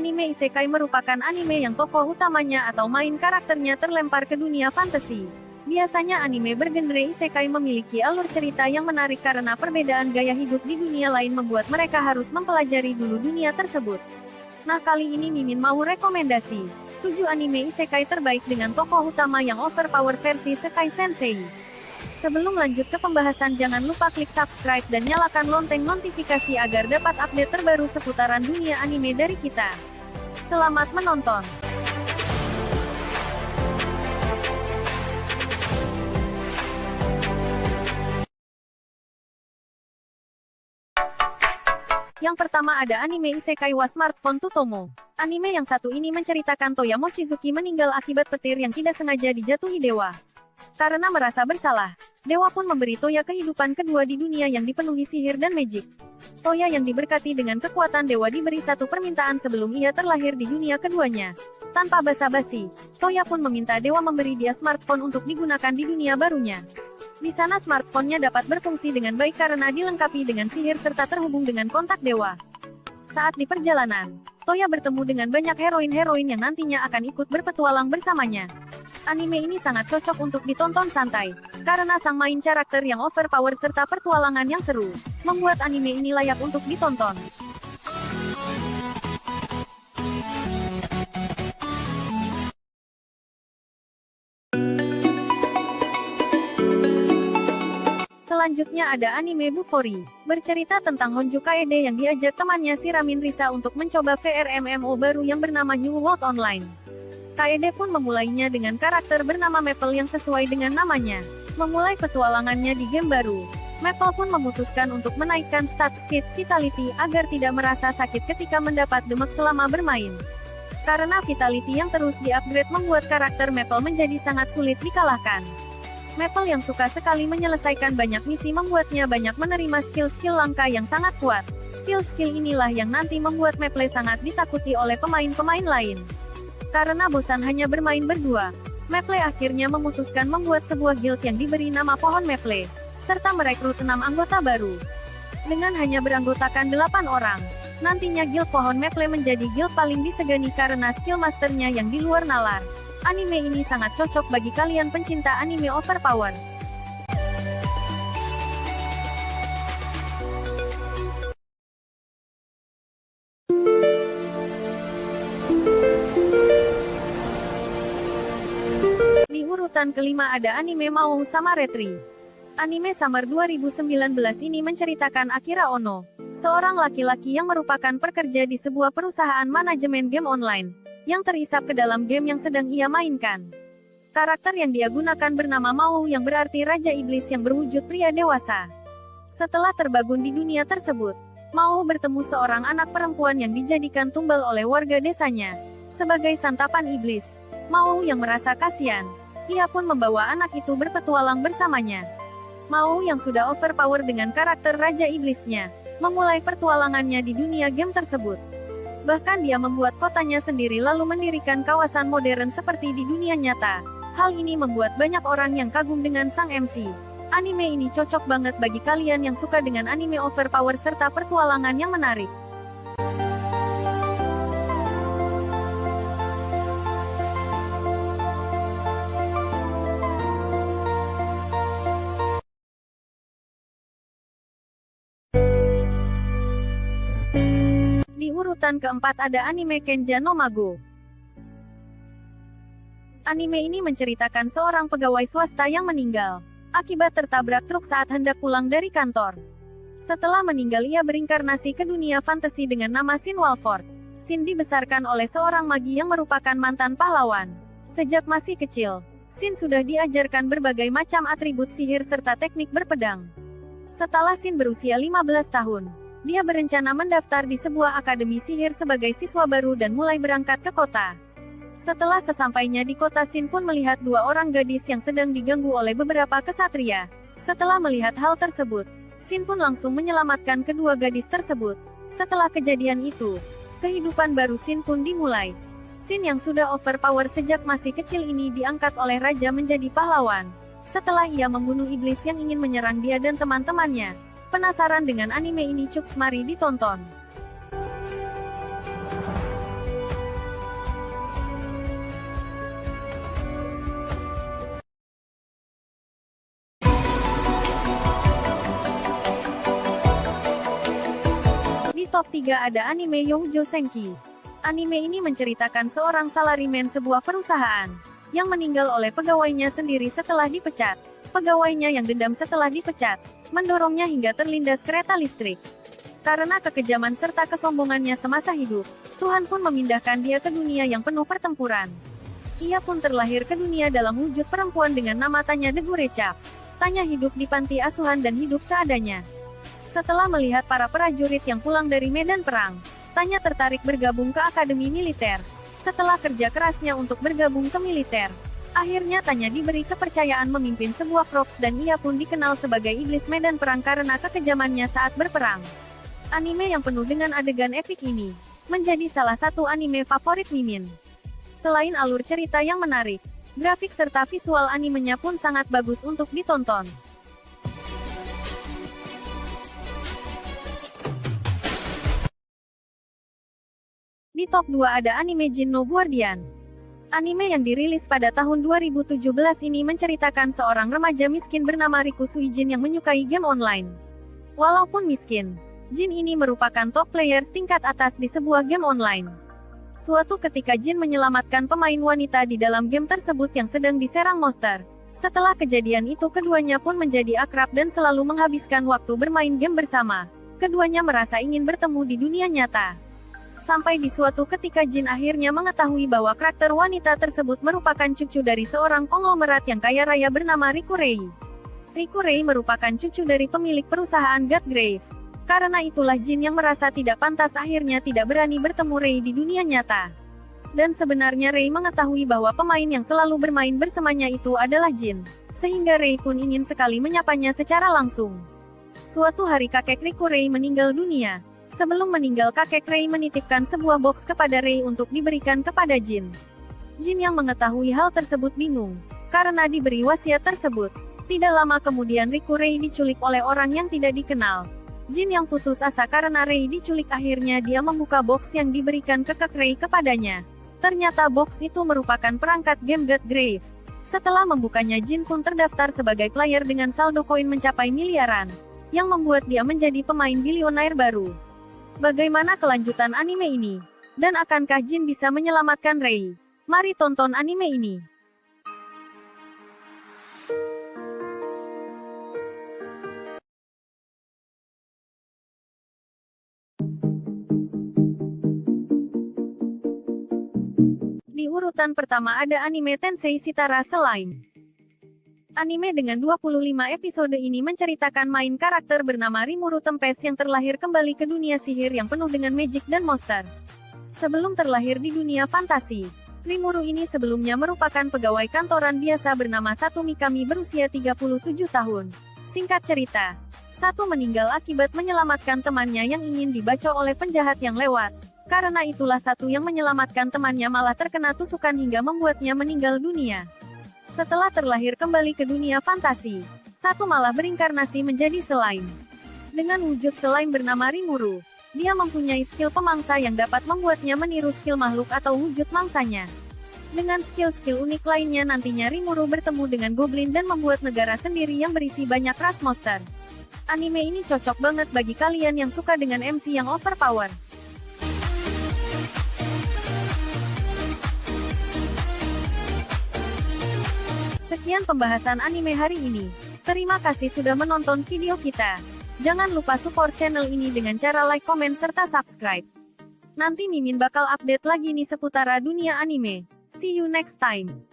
Anime isekai merupakan anime yang tokoh utamanya atau main karakternya terlempar ke dunia fantasi. Biasanya anime bergenre isekai memiliki alur cerita yang menarik karena perbedaan gaya hidup di dunia lain membuat mereka harus mempelajari dulu dunia tersebut. Nah, kali ini Mimin mau rekomendasi 7 anime isekai terbaik dengan tokoh utama yang overpower versi Sekai Sensei. Sebelum lanjut ke pembahasan, jangan lupa klik subscribe dan nyalakan lonceng notifikasi agar dapat update terbaru seputaran dunia anime dari kita. Selamat menonton! Yang pertama ada anime isekai wa Smartphone Tutomo. Anime yang satu ini menceritakan Toya Mochizuki meninggal akibat petir yang tidak sengaja dijatuhi dewa. Karena merasa bersalah, dewa pun memberi Toya kehidupan kedua di dunia yang dipenuhi sihir dan magic. Toya yang diberkati dengan kekuatan dewa diberi satu permintaan sebelum ia terlahir di dunia keduanya. Tanpa basa-basi, Toya pun meminta dewa memberi dia smartphone untuk digunakan di dunia barunya. Di sana smartphone-nya dapat berfungsi dengan baik karena dilengkapi dengan sihir serta terhubung dengan kontak dewa. Saat di perjalanan, Toya bertemu dengan banyak heroin-heroin yang nantinya akan ikut berpetualang bersamanya. Anime ini sangat cocok untuk ditonton santai, karena sang main karakter yang overpower serta pertualangan yang seru, membuat anime ini layak untuk ditonton. Selanjutnya ada anime Bufori, bercerita tentang Honju Kaede yang diajak temannya Shiramin Risa untuk mencoba VRMMO baru yang bernama New World Online. Kaede pun memulainya dengan karakter bernama Maple yang sesuai dengan namanya. Memulai petualangannya di game baru, Maple pun memutuskan untuk menaikkan stat speed vitality agar tidak merasa sakit ketika mendapat demek selama bermain. Karena vitality yang terus di-upgrade membuat karakter Maple menjadi sangat sulit dikalahkan. Maple yang suka sekali menyelesaikan banyak misi membuatnya banyak menerima skill-skill langka yang sangat kuat. Skill-skill inilah yang nanti membuat Maple sangat ditakuti oleh pemain-pemain lain. Karena bosan hanya bermain berdua, Maple akhirnya memutuskan membuat sebuah guild yang diberi nama Pohon Maple, serta merekrut 6 anggota baru. Dengan hanya beranggotakan 8 orang, nantinya guild Pohon Maple menjadi guild paling disegani karena skill masternya yang di luar nalar. Anime ini sangat cocok bagi kalian pencinta anime overpower. Di urutan kelima ada anime Mao Sama Retri. Anime Summer 2019 ini menceritakan Akira Ono, seorang laki-laki yang merupakan pekerja di sebuah perusahaan manajemen game online, yang terisap ke dalam game yang sedang ia mainkan. Karakter yang dia gunakan bernama Mao yang berarti Raja Iblis yang berwujud pria dewasa. Setelah terbangun di dunia tersebut, Mao bertemu seorang anak perempuan yang dijadikan tumbal oleh warga desanya. Sebagai santapan iblis, Mao yang merasa kasihan, ia pun membawa anak itu berpetualang bersamanya. Mao yang sudah overpower dengan karakter Raja Iblisnya, memulai pertualangannya di dunia game tersebut. Bahkan dia membuat kotanya sendiri lalu mendirikan kawasan modern seperti di dunia nyata. Hal ini membuat banyak orang yang kagum dengan sang MC. Anime ini cocok banget bagi kalian yang suka dengan anime overpower serta pertualangan yang menarik. Di urutan keempat ada anime Kenja no Mago. Anime ini menceritakan seorang pegawai swasta yang meninggal akibat tertabrak truk saat hendak pulang dari kantor. Setelah meninggal ia berinkarnasi ke dunia fantasi dengan nama Sin Walford. Sin dibesarkan oleh seorang magi yang merupakan mantan pahlawan. Sejak masih kecil, Sin sudah diajarkan berbagai macam atribut sihir serta teknik berpedang. Setelah Sin berusia 15 tahun, dia berencana mendaftar di sebuah akademi sihir sebagai siswa baru dan mulai berangkat ke kota. Setelah sesampainya di kota, Sin pun melihat 2 orang gadis yang sedang diganggu oleh beberapa kesatria. Setelah melihat hal tersebut, Sin pun langsung menyelamatkan kedua gadis tersebut. Setelah kejadian itu, kehidupan baru Sin pun dimulai. Sin yang sudah overpower sejak masih kecil ini diangkat oleh raja menjadi pahlawan. Setelah ia membunuh iblis yang ingin menyerang dia dan teman-temannya. Penasaran dengan anime ini? Cuks, mari ditonton. top 3 ada anime Youjo Senki. Anime ini menceritakan seorang salaryman sebuah perusahaan yang meninggal oleh pegawainya sendiri setelah dipecat. Pegawainya yang dendam setelah dipecat, mendorongnya hingga terlindas kereta listrik. Karena kekejaman serta kesombongannya semasa hidup, Tuhan pun memindahkan dia ke dunia yang penuh pertempuran. Ia pun terlahir ke dunia dalam wujud perempuan dengan nama Tanya Degurecap. Tanya hidup di panti asuhan dan hidup seadanya. Setelah melihat para prajurit yang pulang dari medan perang, Tanya tertarik bergabung ke akademi militer. Setelah kerja kerasnya untuk bergabung ke militer, akhirnya Tanya diberi kepercayaan memimpin sebuah korps dan ia pun dikenal sebagai iblis medan perang karena kekejamannya saat berperang. Anime yang penuh dengan adegan epik ini menjadi salah satu anime favorit Mimin. Selain alur cerita yang menarik, grafik serta visual animenya pun sangat bagus untuk ditonton. Di top 2 ada anime Jin no Guardian. Anime yang dirilis pada tahun 2017 ini menceritakan seorang remaja miskin bernama Riku Suijin yang menyukai game online. Walaupun miskin, Jin ini merupakan top player tingkat atas di sebuah game online. Suatu ketika Jin menyelamatkan pemain wanita di dalam game tersebut yang sedang diserang monster. Setelah kejadian itu keduanya pun menjadi akrab dan selalu menghabiskan waktu bermain game bersama. Keduanya merasa ingin bertemu di dunia nyata. Sampai di suatu ketika Jin akhirnya mengetahui bahwa karakter wanita tersebut merupakan cucu dari seorang konglomerat yang kaya raya bernama Riku Rei. Riku Rei merupakan cucu dari pemilik perusahaan Godgrave. Karena itulah Jin yang merasa tidak pantas akhirnya tidak berani bertemu Rei di dunia nyata. Dan sebenarnya Rei mengetahui bahwa pemain yang selalu bermain bersamanya itu adalah Jin. Sehingga Rei pun ingin sekali menyapanya secara langsung. Suatu hari kakek Riku Rei meninggal dunia. Sebelum meninggal kakek Rei menitipkan sebuah box kepada Rei untuk diberikan kepada Jin. Jin yang mengetahui hal tersebut bingung, karena diberi wasiat tersebut. Tidak lama kemudian Riku Rei diculik oleh orang yang tidak dikenal. Jin yang putus asa karena Rei diculik akhirnya dia membuka box yang diberikan kakek Rei kepadanya. Ternyata box itu merupakan perangkat game Godgrave. Setelah membukanya Jin pun terdaftar sebagai player dengan saldo koin mencapai miliaran, yang membuat dia menjadi pemain bilioner baru. Bagaimana kelanjutan anime ini? Dan akankah Jin bisa menyelamatkan Rei? Mari tonton anime ini. Di urutan pertama ada anime Tensei Shitara Slime. Anime dengan 25 episode ini menceritakan main karakter bernama Rimuru Tempest yang terlahir kembali ke dunia sihir yang penuh dengan magic dan monster. Sebelum terlahir di dunia fantasi, Rimuru ini sebelumnya merupakan pegawai kantoran biasa bernama Satu Mikami berusia 37 tahun. Singkat cerita, Satu meninggal akibat menyelamatkan temannya yang ingin dibacok oleh penjahat yang lewat. Karena itulah Satu yang menyelamatkan temannya malah terkena tusukan hingga membuatnya meninggal dunia. Setelah terlahir kembali ke dunia fantasi, Satu malah berinkarnasi menjadi slime. Dengan wujud slime bernama Rimuru, dia mempunyai skill pemangsa yang dapat membuatnya meniru skill makhluk atau wujud mangsanya. Dengan skill-skill unik lainnya nantinya Rimuru bertemu dengan goblin dan membuat negara sendiri yang berisi banyak ras monster. Anime ini cocok banget bagi kalian yang suka dengan MC yang overpower. Sekian pembahasan anime hari ini. Terima kasih sudah menonton video kita. Jangan lupa support channel ini dengan cara like, komen, serta subscribe. Nanti Mimin bakal update lagi nih seputar dunia anime. See you next time.